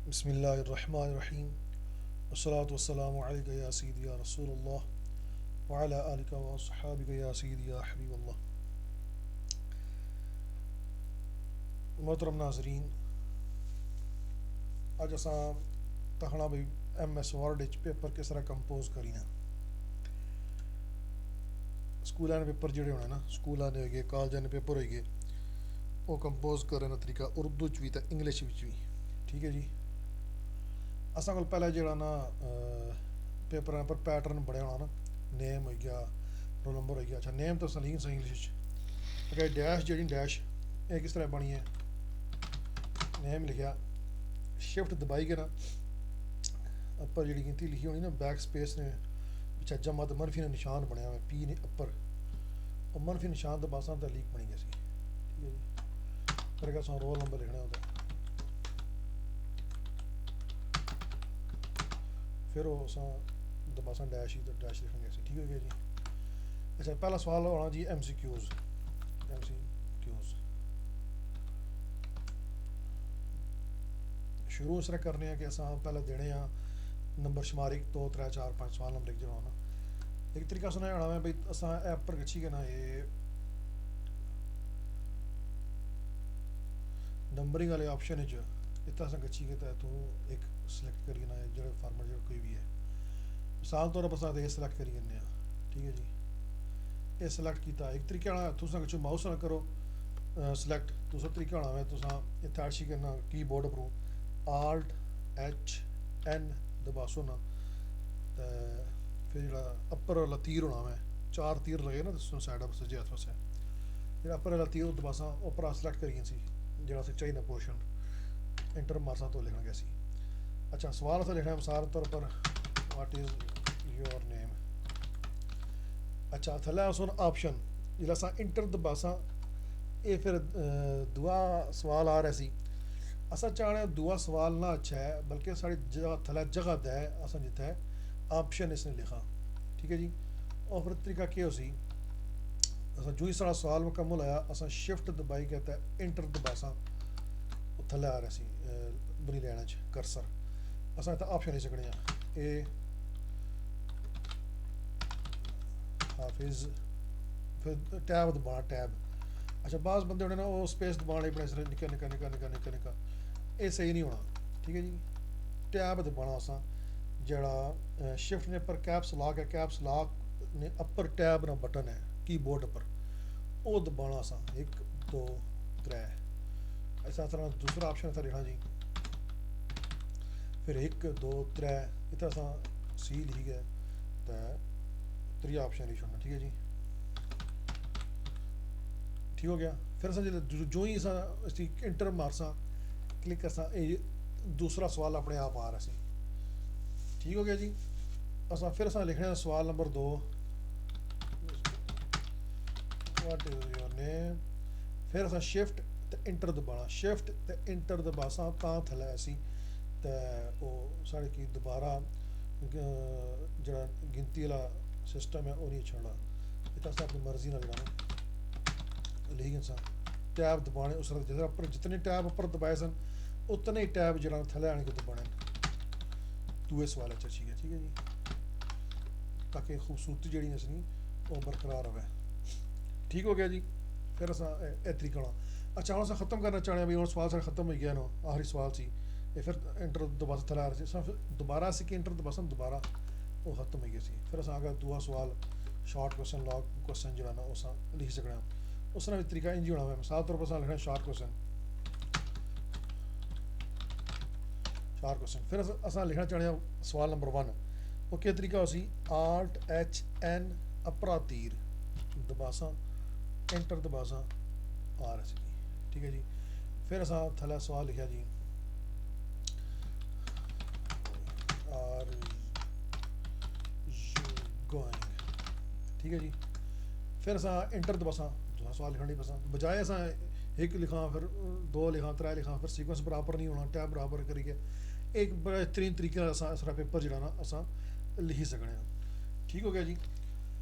بسم اللہ الرحمن الرحیم والصلاة والسلام علیکہ یا سیدی یا رسول اللہ وعلی آلکہ و صحابکہ یا سیدی یا حبیب اللہ. محترم ناظرین، اج اساں تکھنا بھئی ایم ایس ورڈ پیپر کس طرح کمپوز کرینا. سکولوں نے پیپر جڑے ہونے نا، سکولوں نے ہوئے گئے، کالجوں نے پیپر ہوئے گئے، وہ کمپوز کرنے کا طریقہ اردو بھی تو انگلش بھی. ٹھیک ہے جی. اساں کو پہلے جڑا نا پیپر پر پیٹرن بڑے ہونا نا، نیم ہو گیا، رول نمبر ہو گیا. اچھا نیم تو سلیم سے انگلش اگر ڈیش جڑی ڈیش یہ کس طرح بنی ہے. نیم لکھیا، شفٹ دبائی کے نا اپر جڑی گنتی لکھی ہونی نا، بیک سپیس نے پچھا جمع تو منفی نے نشان بنیا ہوا پی نے اپر، اور منفی نشان تو باساں تحلیق بنی گئی سی. ٹھیک ہے جی. پھر کہ سو رول نمبر لکھنا ہوتا ہے، پھر وہ دباساں ڈیش ہی تو ڈیش لکھیں گے. ٹھیک ہو گیا جی. اچھا پہلا سوال ہونا جی M C Qs. M C Qs شروع اس طرح کرنے ہیں کہ اصل پہلے دینے ہاں نمبر شمار 1 2 3 4 5 سوال نمبر لکھ جانا ہونا. ایک طریقہ سنا ہونا ہے بھائی اصل ایپ پر گچھی کے نا یہ نمبرنگ والے آپشن اتنا اصل گچھی کے تو ایک سلیکٹ کری نا جڑے فارمر جڑا کوئی بھی ہے. مثال طور پر اصل یہ سلیکٹ کری جانے ہیں. ٹھیک ہے جی. یہ سلیکٹ کیتا ایک طریقہ ہونا تساں کچھ ماؤس نہ کرو سلیکٹ. دوسرا طریقہ ہونا ہے تساں اتنے اچھی کرنا کی بورڈ پروں آلٹ ایچ این دباسو نا، پھر جڑا اپر والا تیر ہونا ہے 4 تیر لگے نا سائڈ پر سجے ہاتھ پاسے جڑا اپر والا تیر دباساں اوپر سلیکٹ کری سی جڑا سے چاہیے پورشن انٹر مارسا تو لکھنا گیا سی. اچھا سوال سے لکھنا ہے مثال طور پر واٹ از یور نیم. اچھا تھلے سن آپشن جس انٹر دباساں یہ پھر دعا سوال آ رہا سی. اصل چاہنے دعا سوال نہ اچھا ہے بلکہ ساری جگہ تھلے جگہ دے اصل جتنا ہے آپشن اس نے لکھا. ٹھیک ہے جی. اور پھر طریقہ کیا ہو سی اصل جو ہی سارا سوال مکمل ہوا اصل شفٹ دبائی کہتا ہے انٹر دباساں وہ تھلے آ رہا سی بنی لینا کرسر اصل اتنا آپشن ہی سکنے ہیں اے حافظ پھر ٹیب دبانا ٹیب. اچھا بعض بندے ہونے نا وہ سپیس دبانے بڑے سارے نکا نکا نکا نکا نکا نکا یہ صحیح نہیں ہونا. ٹھیک ہے جی. ٹیب دبانا اساں جڑا شفٹ نے پر کیپس لاک ہے، کیپس لاک نے اپر ٹیب نا بٹن ہے کی بورڈ پر وہ دبانا اساں 1 2 3. ایسا طرح دوسرا آپشن تھا لکھنا جی پھر 1 2 3 اتنا اساں سی لکھی گئے تو 3 آپشن لکھ چھوڑنا. ٹھیک ہے جی. ٹھیک ہو گیا. پھر اصل جو ہی اصل انٹر مارساں کلک کرساں یہ دوسرا سوال اپنے آپ آ رہا سی. ٹھیک ہو گیا جی. اصل پھر اصل لکھنے سوال number 2 what is your name. پھر اصل شفٹ تو انٹر دبانا، شفٹ تو انٹر دباساں تاں تھلے اسی تو وہ سارے کی دوبارہ جڑا گنتی والا سسٹم ہے وہ نہیں چھوڑنا. اتنا سا اپنی مرضی نہ لگانا لیکن سا ٹیب دبانے اس طرح جیسے اپر جتنے ٹیب اپر دبائے سن اتنے ہی ٹیب جڑا تھلے آنے کو دبانے دوے سوال اچھا ٹھیک ہے. ٹھیک ہے جی. تاکہ خوبصورتی جڑی اصلی وہ برقرار رہے. ٹھیک ہو گیا جی. پھر اصل یہ طریقہ ہونا. اچھا ہوں اصل ختم کرنا چاہتے ہیں بھائی ہوں سوال سارے ختم ہو گیا نا آخری سوال سی یہ پھر انٹر دباسا تھلے آ رہا سی دوبارہ سی کہ انٹر دباسا دوبارہ وہ ختم ہو گیا سی. پھر اصل اگر دعا سوال شارٹ کوسچن لانگ کوسچن جو ہے نا اس لکھ سکنا اس طرح بھی طریقہ انجی ہونا ہے. مثال طور پر لکھنا شارٹ کوسچن شارٹ کوسچن. پھر اصل لکھنا چاہتے ہیں سوال نمبر 1 وہ کیا طریقہ ہو سی آلٹ ایچ این اپرا تیر دباساں انٹر دباساں آ رہا سی. ٹھیک ہے جی. پھر اصل تھلے سوال لکھا جی آر یو گوئنگ. ٹھیک ہے جی. پھر اصل انٹر دباساں دوسرا سوال لکھنے نہیں پسند بجائے اصل 1 لکھاں پھر 2 لکھاں 3 لکھاں پھر سیکوینس برابر نہیں ہونا ٹیب برابر کری کے ایک بہترین طریقے اس طرح پیپر جڑا نا اصل لکھی سکنے ہیں. ٹھیک ہو گیا جی.